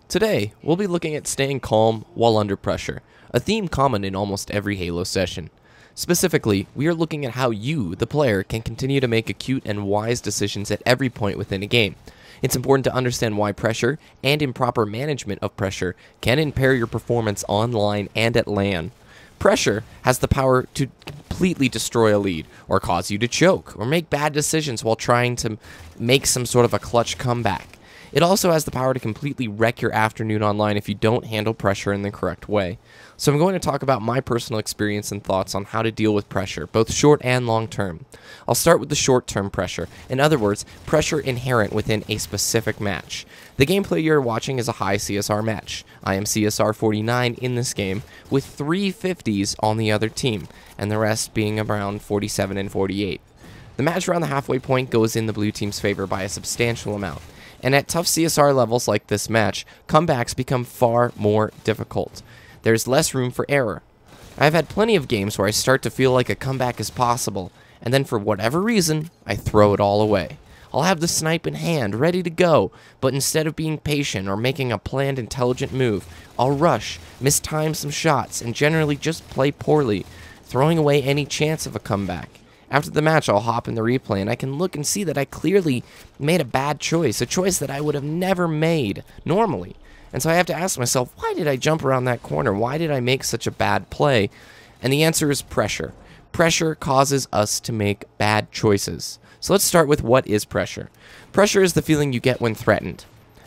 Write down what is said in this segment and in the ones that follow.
Today, we'll be looking at staying calm while under pressure, a theme common in almost every Halo session. Specifically, we are looking at how you, the player, can continue to make acute and wise decisions at every point within a game. It's important to understand why pressure and improper management of pressure can impair your performance online and at LAN. Pressure has the power to completely destroy a lead, or cause you to choke, or make bad decisions while trying to make some sort of a clutch comeback. It also has the power to completely wreck your afternoon online if you don't handle pressure in the correct way. So I'm going to talk about my personal experience and thoughts on how to deal with pressure, both short and long term. I'll start with the short-term pressure. In other words, pressure inherent within a specific match. The gameplay you're watching is a high CSR match. I am CSR 49 in this game, with 3 50s on the other team, and the rest being around 47 and 48. The match around the halfway point goes in the blue team's favor by a substantial amount. And at tough CSR levels like this match, comebacks become far more difficult. There's less room for error. I've had plenty of games where I start to feel like a comeback is possible, and then for whatever reason, I throw it all away. I'll have the snipe in hand, ready to go, but instead of being patient or making a planned, intelligent move, I'll rush, mistime some shots, and generally just play poorly, throwing away any chance of a comeback. After the match, I'll hop in the replay, and I can look and see that I clearly made a bad choice, a choice that I would have never made normally. And so I have to ask myself, why did I jump around that corner? Why did I make such a bad play? And the answer is pressure. Pressure causes us to make bad choices. So let's start with what is pressure. Pressure is the feeling you get when threatened.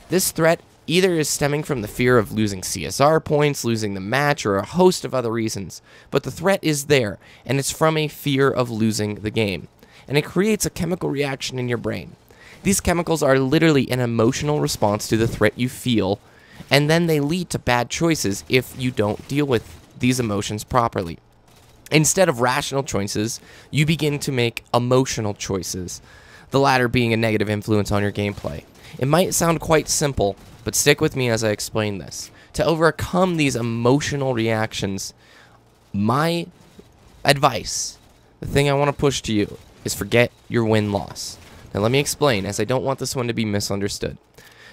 This threat either is stemming from the fear of losing CSR points, losing the match, or a host of other reasons. But the threat is there, and it's from a fear of losing the game. And it creates a chemical reaction in your brain. These chemicals are literally an emotional response to the threat you feel, and then they lead to bad choices if you don't deal with these emotions properly. Instead of rational choices, you begin to make emotional choices, the latter being a negative influence on your gameplay. It might sound quite simple, but stick with me as I explain this. To overcome these emotional reactions, my advice, the thing I want to push to you, is forget your win-loss. Now let me explain, as I don't want this one to be misunderstood.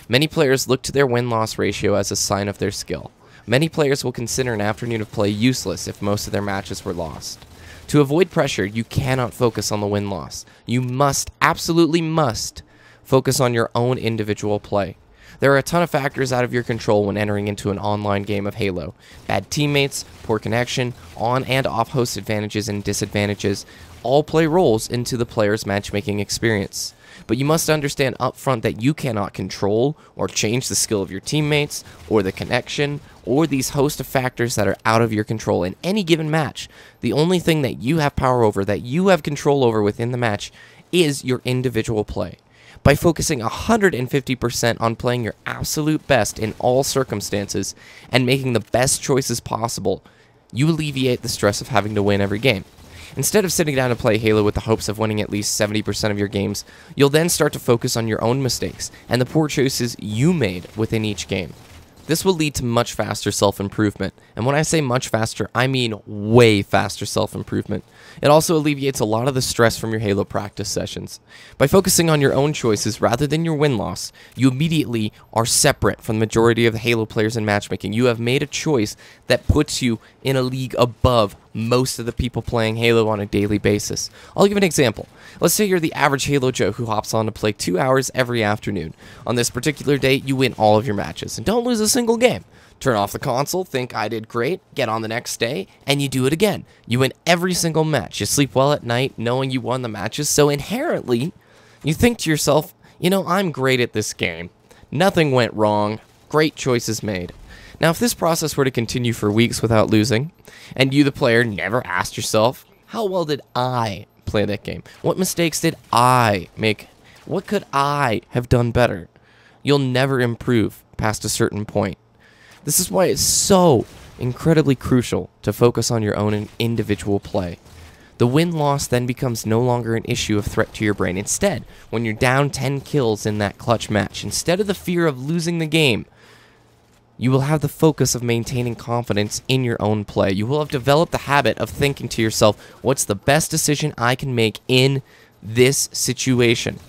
Many players look to their win-loss ratio as a sign of their skill. Many players will consider an afternoon of play useless if most of their matches were lost. To avoid pressure, you cannot focus on the win-loss. You must, absolutely must, focus on your own individual play. There are a ton of factors out of your control when entering into an online game of Halo. Bad teammates, poor connection, on and off host advantages and disadvantages all play roles into the player's matchmaking experience. But you must understand upfront that you cannot control or change the skill of your teammates, or the connection, or these host of factors that are out of your control in any given match. The only thing that you have power over, that you have control over within the match, is your individual play. By focusing 150% on playing your absolute best in all circumstances and making the best choices possible, you alleviate the stress of having to win every game. Instead of sitting down to play Halo with the hopes of winning at least 70% of your games, you'll then start to focus on your own mistakes and the poor choices you made within each game. This will lead to much faster self-improvement, and when I say much faster, I mean way faster self-improvement. It also alleviates a lot of the stress from your Halo practice sessions. By focusing on your own choices rather than your win-loss, you immediately are separate from the majority of the Halo players in matchmaking. You have made a choice that puts you in a league above most of the people playing Halo on a daily basis. I'll give an example. Let's say you're the average Halo Joe who hops on to play 2 hours every afternoon. On this particular day, you win all of your matches, and don't lose a single game. Turn off the console, think I did great, get on the next day, and you do it again. You win every single match. You sleep well at night knowing you won the matches, so inherently, you think to yourself, you know, I'm great at this game. Nothing went wrong. Great choices made. Now, if this process were to continue for weeks without losing, and you, the player, never asked yourself, how well did I play that game? What mistakes did I make? What could I have done better? You'll never improve past a certain point. This is why it's so incredibly crucial to focus on your own individual play. The win-loss then becomes no longer an issue of threat to your brain. Instead, when you're down 10 kills in that clutch match, instead of the fear of losing the game, you will have the focus of maintaining confidence in your own play. You will have developed the habit of thinking to yourself, what's the best decision I can make in this situation?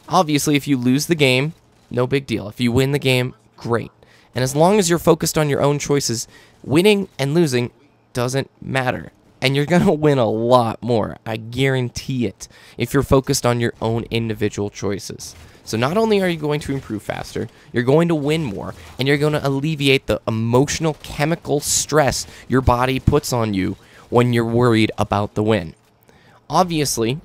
Obviously, if you lose the game, no big deal. If you win the game, great. And as long as you're focused on your own choices, winning and losing doesn't matter. And you're going to win a lot more, I guarantee it, if you're focused on your own individual choices. So not only are you going to improve faster, you're going to win more, and you're going to alleviate the emotional chemical stress your body puts on you when you're worried about the win. Obviously,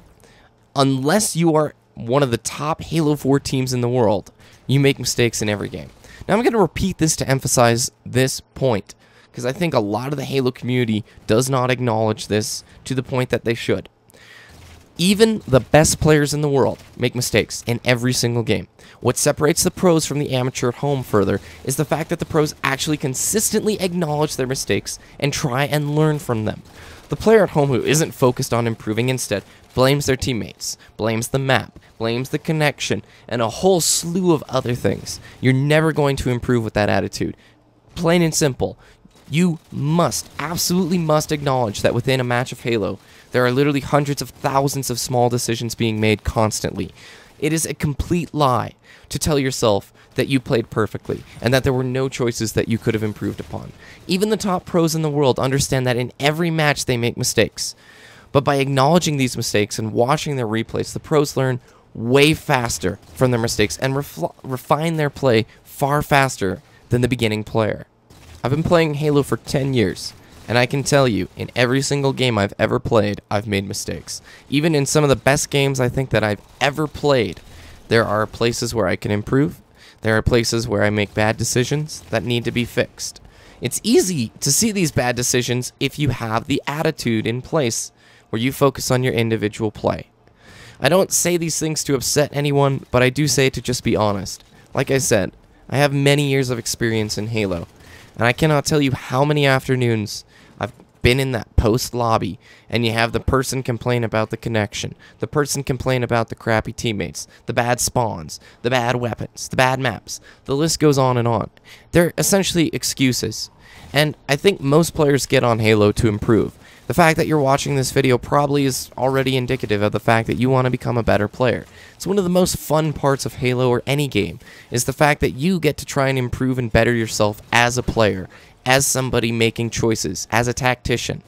unless you are one of the top Halo 4 teams in the world, you make mistakes in every game. Now I'm going to repeat this to emphasize this point, because I think a lot of the Halo community does not acknowledge this to the point that they should. Even the best players in the world make mistakes in every single game. What separates the pros from the amateur at home further is the fact that the pros actually consistently acknowledge their mistakes and try and learn from them. The player at home who isn't focused on improving instead blames their teammates, blames the map, blames the connection, and a whole slew of other things. You're never going to improve with that attitude. Plain and simple. You must, absolutely must acknowledge that within a match of Halo, there are literally hundreds of thousands of small decisions being made constantly. It is a complete lie to tell yourself that you played perfectly and that there were no choices that you could have improved upon. Even the top pros in the world understand that in every match they make mistakes. But by acknowledging these mistakes and watching their replays, the pros learn way faster from their mistakes and refine their play far faster than the beginning player. I've been playing Halo for 10 years, and I can tell you, in every single game I've ever played, I've made mistakes. Even in some of the best games I think that I've ever played, there are places where I can improve. There are places where I make bad decisions that need to be fixed. It's easy to see these bad decisions if you have the attitude in place where you focus on your individual play. I don't say these things to upset anyone, but I do say it to just be honest. Like I said, I have many years of experience in Halo. And I cannot tell you how many afternoons I've been in that post lobby and you have the person complain about the connection, the person complain about the crappy teammates, the bad spawns, the bad weapons, the bad maps. The list goes on and on. They're essentially excuses. And I think most players get on Halo to improve. The fact that you're watching this video probably is already indicative of the fact that you want to become a better player. It's one of the most fun parts of Halo or any game, is the fact that you get to try and improve and better yourself as a player, as somebody making choices, as a tactician.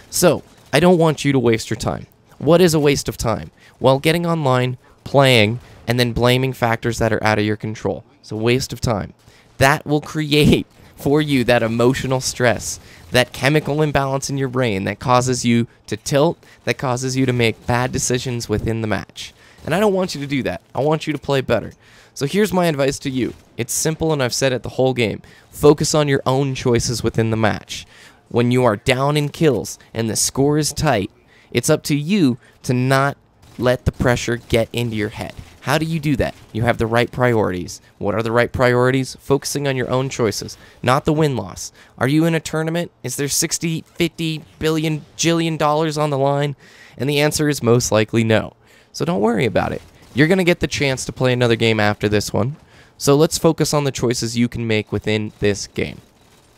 So, I don't want you to waste your time. What is a waste of time? Well, getting online, playing, and then blaming factors that are out of your control. It's a waste of time. That will create for you that emotional stress, that chemical imbalance in your brain that causes you to tilt, that causes you to make bad decisions within the match. And I don't want you to do that. I want you to play better. So here's my advice to you. It's simple, and I've said it the whole game. Focus on your own choices within the match. When you are down in kills and the score is tight, it's up to you to not let the pressure get into your head. How do you do that? You have the right priorities. What are the right priorities? Focusing on your own choices, not the win-loss. Are you in a tournament? Is there 60, 50, billion, jillion dollars on the line? And the answer is most likely no. So don't worry about it. You're going to get the chance to play another game after this one. So let's focus on the choices you can make within this game.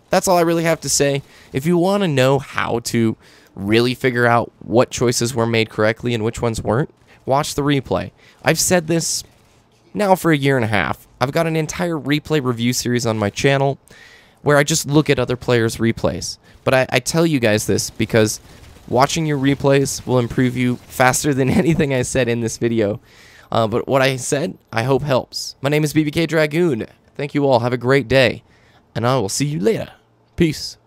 That's all I really have to say. If you want to know how to really figure out what choices were made correctly and which ones weren't, watch the replay. I've said this now for a year and a half. I've got an entire replay review series on my channel where I just look at other players' replays. But I tell you guys this because watching your replays will improve you faster than anything I said in this video. But what I said, I hope helps. My name is BBK Dragoon. Thank you all. Have a great day. And I will see you later. Peace.